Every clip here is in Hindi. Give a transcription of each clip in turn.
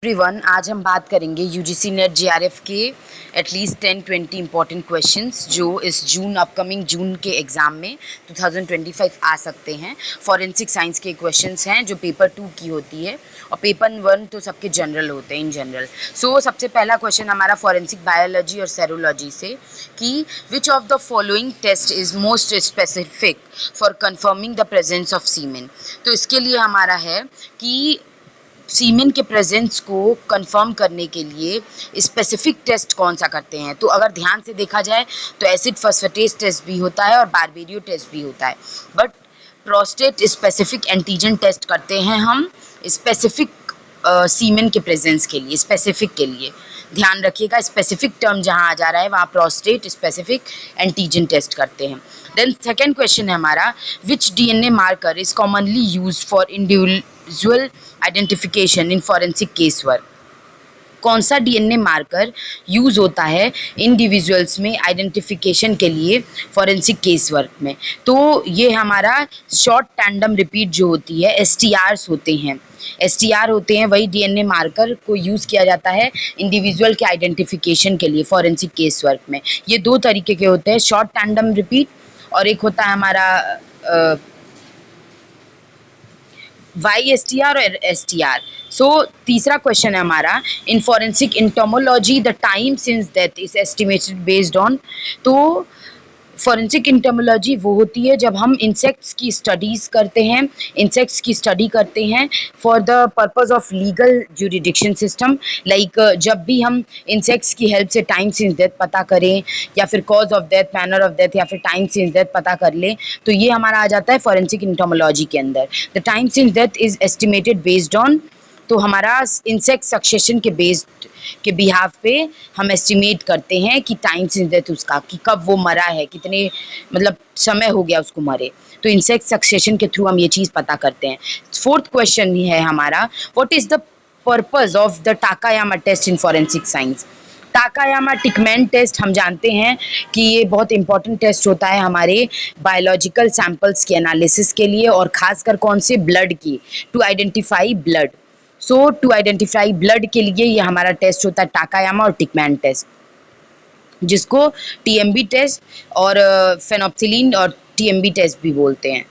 एवरीवन, आज हम बात करेंगे यूजीसी नेट जेआरएफ के एटलीस्ट 10-20 इंपॉर्टेंट क्वेश्चंस जो इस अपकमिंग जून के एग्जाम में 2025 आ सकते हैं। फॉरेंसिक साइंस के क्वेश्चंस हैं जो पेपर 2 की होती है और पेपर 1 तो सबके जनरल होते हैं इन जनरल। सबसे पहला क्वेश्चन हमारा फॉरेंसिक बायोलॉजी और सेरोलॉजी से कि which of the following test is most specific for confirming the presence of semen. तो इसके लिए हमारा है कि सीमेन के प्रेजेंस को कंफर्म करने के लिए स्पेसिफिक टेस्ट कौन सा करते हैं। तो अगर ध्यान से देखा जाए तो एसिड फॉस्फेटेज टेस्ट भी होता है और बारबेरियो टेस्ट भी होता है, but prostate specific antigen test करते हैं हम स्पेसिफिक सीमेन के प्रेजेंस के लिए। स्पेसिफिक के लिए ध्यान रखिएगा, स्पेसिफिक टर्म जहाँ आ जा रहा है वहाँ प्रोस्टेट स्पेसिफिक एंटीजन टेस्ट करते हैं। देन सेकेंड क्वेश्चन है हमारा, विच DNA marker is commonly used for individual identification in forensic case work. कौन सा डीएनए मार्कर यूज़ होता है इंडिविजुअल्स में आइडेंटिफिकेशन के लिए फॉरेंसिक केस वर्क में। तो ये हमारा शॉर्ट टैंडम रिपीट जो होती है एसटीआरस होते हैं। एसटीआर होते हैं वही डीएनए मार्कर को यूज़ किया जाता है इंडिविजुअल के आइडेंटिफिकेशन के लिए फॉरेंसिक केस वर्क में। ये दो तरीके के होते हैं, शॉर्ट टैंडम रिपीट और एक होता है हमारा YSTR और STR। तीसरा क्वेश्चन है हमारा, in forensic entomology the time since death is estimated based on. तो फॉरेंसिक इंटोमोलॉजी वो होती है जब हम इंसेक्ट्स की स्टडीज़ करते हैं, इंसेक्ट्स की स्टडी करते हैं for the purpose of legal jurisdiction system. Like जब भी हम इंसेक्ट्स की हेल्प से टाइम सिंस डेथ पता करें या फिर cause of death, manner of death या फिर टाइम सिंस डेथ पता कर लें, तो ये हमारा आ जाता है फॉरेंसिक इंटोमोलॉजी के अंदर। The time since death is estimated based on, तो हमारा इंसेक्ट सक्सेशन के बेस्ड के बिहाफ पे हम एस्टिमेट करते हैं कि टाइम सिंस डेथ उसका, कि कब वो मरा है, कितने मतलब समय हो गया उसको मरे। तो इंसेक्ट सक्सेशन के थ्रू हम ये चीज़ पता करते हैं। फोर्थ क्वेश्चन है हमारा, what is the purpose of the Takayama test in forensic science. Takayama Teichmann test हम जानते हैं कि ये बहुत इंपॉर्टेंट टेस्ट होता है हमारे बायोलॉजिकल सैंपल्स के एनालिसिस के लिए और खासकर कौन से ब्लड की, to identify blood. To identify blood के लिए ये हमारा टेस्ट होता है टाकायामा और टिकमैन टेस्ट, जिसको टीएमबी टेस्ट और फेनोप्सिलीन और टीएमबी टेस्ट भी बोलते हैं,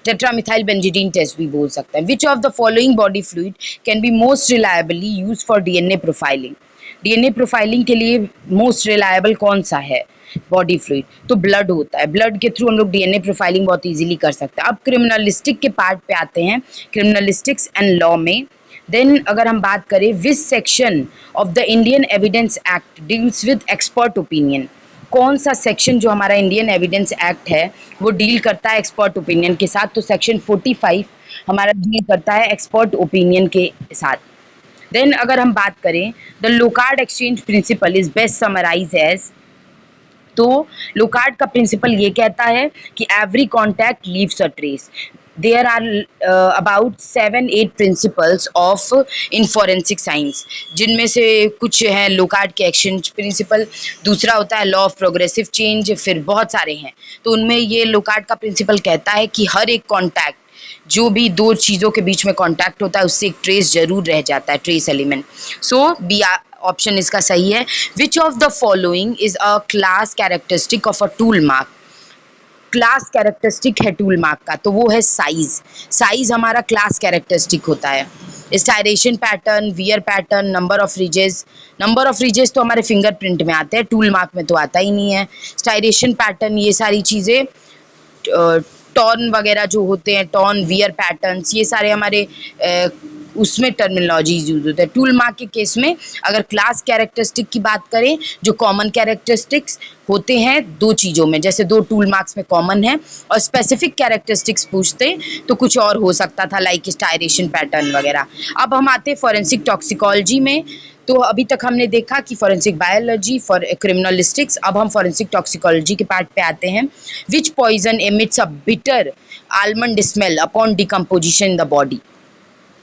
टेट्रामिथाइल बेंजीडीन टेस्ट भी बोल सकते हैं। विच of the following body fluid can be most reliably use for DNA profiling. DNA profiling के लिए मोस्ट रिलायबल कौन सा है बॉडी फ्लूइड, तो ब्लड होता है। ब्लड के थ्रू हम लोग डीएनए प्रोफाइलिंग बहुत इजीली कर सकते हैं। अब क्रिमिनलिस्टिक के पार्ट पे आते हैं, क्रिमिनलिस्टिक्स एंड लॉ में। देन अगर हम बात करें, which section of the Indian evidence act deals with expert opinion. कौन सा सेक्शन जो हमारा इंडियन एविडेंस एक्ट है वो डील करता है एक्सपर्ट ओपिनियन के साथ। तो सेक्शन 45 हमारा डील करता है एक्सपर्ट ओपिनियन के साथ। देन अगर हम बात करें, the Locard exchange principle is best summarize as. तो लोकार्ड का प्रिंसिपल ये कहता है कि every contact leaves a trace. There are about 7-8 principles of in forensic science, जिनमें से कुछ हैं लोकार्ड के एक्सचेंज प्रिंसिपल, दूसरा होता है लॉ ऑफ प्रोग्रेसिव चेंज, फिर बहुत सारे हैं। तो उनमें ये लोकार्ड का प्रिंसिपल कहता है कि हर एक कॉन्टैक्ट, जो भी दो चीज़ों के बीच में कॉन्टैक्ट होता है उससे एक ट्रेस जरूर रह जाता है, ट्रेस एलिमेंट। बी ऑप्शन इसका सही है। Which of the following is a class characteristic of a tool mark. Class characteristic है टूल मार्क का, तो वो है साइज। साइज हमारा क्लास कैरेक्टरिस्टिक होता है। Striation pattern, wear pattern, number of ridges. Number of ridges तो हमारे फिंगरप्रिंट में आते हैं, टूल मार्क में तो आता ही नहीं है। स्टायरेशन पैटर्न, ये सारी चीज़ें, टॉर्न वगैरह जो होते हैं, टॉर्न, वियर पैटर्न्स, ये सारे हमारे उसमें टर्मिनोलॉजीज यूज होते हैं। टूल मार्क के केस में अगर क्लास कैरेक्टरिस्टिक की बात करें, जो कॉमन कैरेक्टरिस्टिक्स होते हैं दो चीज़ों में, जैसे दो टूल मार्क्स में कॉमन है, और स्पेसिफिक कैरेक्टरिस्टिक्स पूछते तो कुछ और हो सकता था, लाइक स्टायरेशन पैटर्न वगैरह। अब हम आते हैं फॉरेंसिक टॉक्सिकोलॉजी में। तो अभी तक हमने देखा कि फॉरेंसिक बायोलॉजी, फॉर क्रिमिनलिस्टिक्स, अब हम फॉरेंसिक टॉक्सिकोलॉजी के पार्ट पे आते हैं। Which poison emits a bitter almond smell upon decomposition in the body.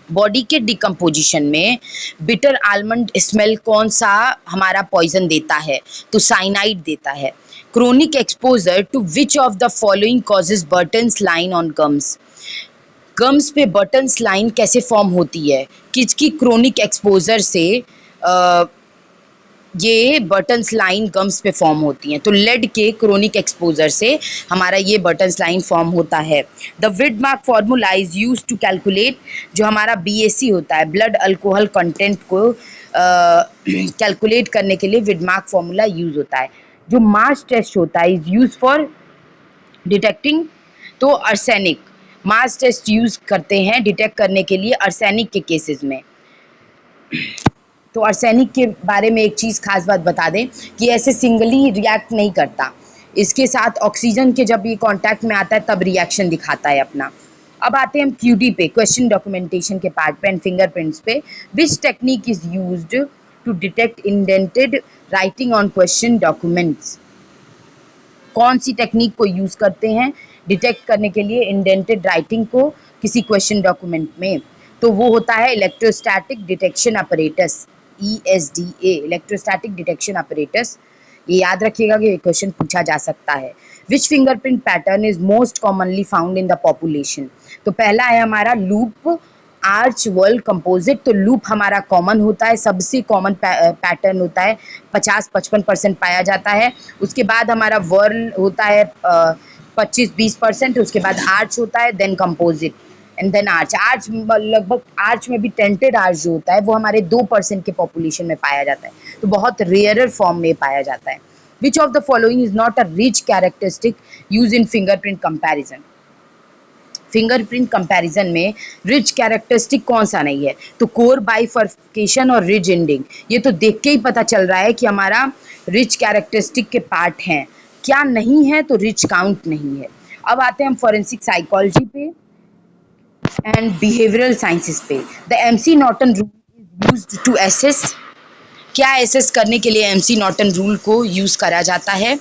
Body के डिकम्पोजिशन में बिटर आलमंड स्मेल कौन सा हमारा पॉइजन देता है, तो साइनाइड देता है। Chronic exposure to which of the following causes Burton's line on gums. Gums पे बटन्स लाइन कैसे फॉर्म होती है? किसकी क्रोनिक एक्सपोजर से ये बटन्स लाइन गम्स पे फॉर्म होती हैं? तो लेड के क्रोनिक एक्सपोजर से हमारा ये बटन्स लाइन फॉर्म होता है। The Widmark formula is use to calculate, जो हमारा BAC होता है, ब्लड अल्कोहल कंटेंट को कैलकुलेट करने के लिए विडमार्क फॉर्मूला यूज होता है। जो मास टेस्ट होता है इज यूज फॉर डिटेक्टिंग, तो आर्सेनिक मास टेस्ट यूज करते हैं डिटेक्ट करने के लिए आर्सेनिक के केसेस में। तो आर्सेनिक के बारे में एक चीज़ खास बात बता दें कि ऐसे सिंगली रिएक्ट नहीं करता, इसके साथ ऑक्सीजन के जब ये कांटेक्ट में आता है तब रिएक्शन दिखाता है अपना। अब आते हैं हम QD पे, क्वेश्चन डॉक्यूमेंटेशन के पार्ट पे एंड फिंगरप्रिंट्स पे। Which technique is used to detect indented writing on question documents? कौन सी टेक्निक को यूज करते हैं डिटेक्ट करने के लिए इंडेंटेड राइटिंग को किसी क्वेश्चन डॉक्यूमेंट में? तो वो होता है electrostatic detection apparatus, ESDA, electrostatic detection apparatus. ये याद रखिएगा कि क्वेश्चन पूछा जा सकता है। Which fingerprint pattern is most commonly found in the population? तो पहला है हमारा लूप आर्च वर्ल्ड कंपोजिट। तो लूप हमारा कॉमन होता है, सबसे कॉमन पैटर्न होता है, 50-55% पाया जाता है। उसके बाद हमारा वर्ल होता है 25-20%, उसके बाद आर्च होता है, then composite and then arch. Arch लगभग, आर्च में भी टेंटेड आर्च जो होता है वो हमारे 2% के पॉपुलेशन में पाया जाता है, तो बहुत रेयरर फॉर्म में पाया जाता है। Which of the following is not a rich characteristic use in fingerprint comparison? Fingerprint comparison में रिच कैरेक्टरिस्टिक कौन सा नहीं है? तो कोर बाइफर्केशन और रिज एंडिंग, ये तो देख के ही पता चल रहा है कि हमारा रिच कैरेक्टरिस्टिक के पार्ट हैं। क्या नहीं है? तो रिच काउंट नहीं है। अब आते हैं हम फॉरेंसिक साइकोलॉजी पे एंड बिहेवियरल साइंसेस पे। The MC Naghten rule is used to assess, क्या एसेस करने के लिए MC नॉर्टन रूल को यूज करा जाता है?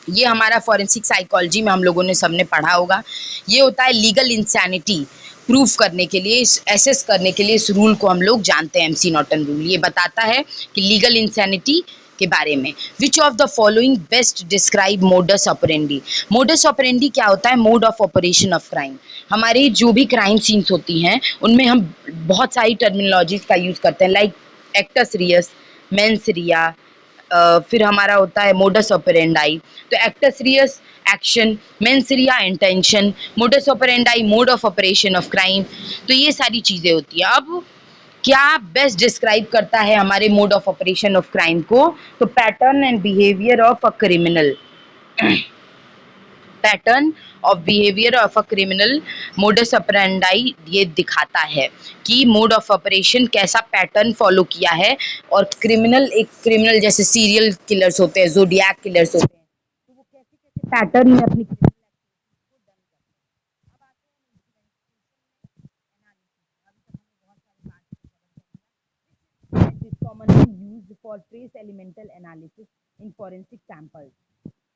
ये हमारा फॉरेंसिक साइकोलॉजी में हम लोगों ने सबने पढ़ा होगा। ये होता है लीगल इंसैनिटी प्रूफ करने के लिए, एसेस करने के लिए इस रूल को हम लोग जानते हैं। MC नॉर्टन रूल ये बताता है कि लीगल इंसैनिटी के बारे में। विच of the following best describe modus operandi? Modus operandi क्या होता है? Mode of operation of crime. हमारी जो भी क्राइम सीन्स होती हैं उनमें हम बहुत सारी टर्मिनोलॉजीज का यूज करते हैं, like actus reus, mens rea, फिर हमारा होता है मोडस ऑपरेंडाई। तो actus reus action, mens rea intention, modus operandi mode of operation of crime. तो ये सारी चीजें होती है। अब क्या बेस्ट डिस्क्राइब करता है हमारे mode of operation of crime को? तो pattern and behaviour of a criminal, pattern of behaviour of a criminal modus operandi ये दिखाता है कि मोड ऑफ ऑपरेशन कैसा पैटर्न फॉलो किया है। और क्रिमिनल, एक क्रिमिनल जैसे सीरियल किलर्स होते हैं, ज़ोडिएक किलर्स होते हैं, तो वो कैसे कैसे पैटर्न में अपनी is commonly used for trace elemental analysis in forensic samples।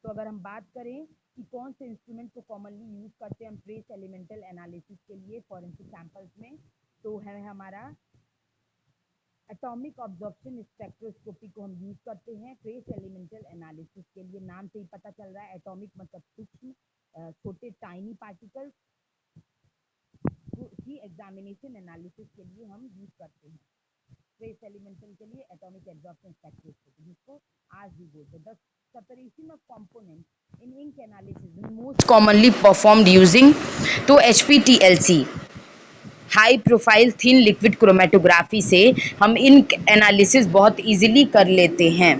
तो अगर हम बात करें कि कौन से इंस्ट्रूमेंट को कॉमनली यूज करते हैं हम ट्रेस एलिमेंटल एनालिसिस के लिए फॉरेंसिक सैंपल्स में, तो है हमारा एटॉमिक ऑब्जॉर्प्शन स्पेक्ट्रोस्कोपी को हम यूज करते हैं ट्रेस एलिमेंटल एनालिसिस के लिए। नाम से ही पता चल रहा है, एटॉमिक मतलब सूक्ष्म, छोटे टाइनी पार्टिकल्स की एग्जामिनेशन एनालिसिस के लिए हम यूज करते हैं। ट्रेस एलिमेंटल के लिए एटॉमिक एब्जॉर्प्शन स्पेक्ट्रोस्कोपी, जिसको आज भी बोलते हैं। The separation of components in ink analysis most commonly performed using, तो HPTLC, high profile thin liquid chromatography से हम इंक एनालिसिस बहुत इजीली कर लेते हैं।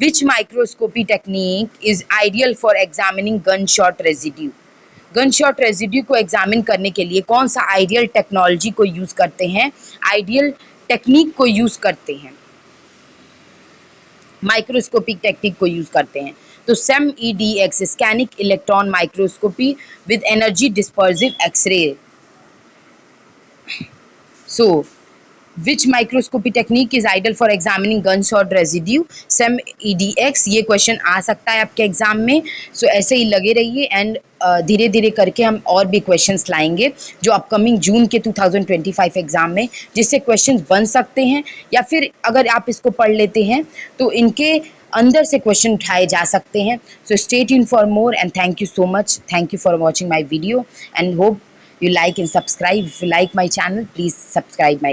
Which microscopy technique is ideal for examining gun shot residue? Gun shot residue को एग्जामिन करने के लिए कौन सा आइडियल टेक्नोलॉजी को यूज करते हैं, आइडियल टेक्निक को यूज करते हैं, माइक्रोस्कोपिक टेक्निक को यूज करते हैं? तो SEM-EDX, scanning electron microscopy with energy dispersive X-ray. So which microscopy technique is ideal for examining gun shot residue, SEM EDX, ये क्वेश्चन आ सकता है आपके एग्जाम में। सो ऐसे ही लगे रहिए एंड धीरे धीरे करके हम और भी क्वेश्चंस लाएंगे जो अपकमिंग जून के 2025 एग्जाम में, जिससे क्वेश्चंस बन सकते हैं, या फिर अगर आप इसको पढ़ लेते हैं तो इनके अंदर से क्वेश्चन उठाए जा सकते हैं। So stay tuned for more and thank you so much, thank you for watching my video and hope you like and subscribe. If you like my channel, please subscribe my,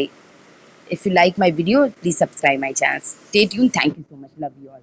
if you like my video, please subscribe my channel. Stay tuned. Thank you so much. Love you all.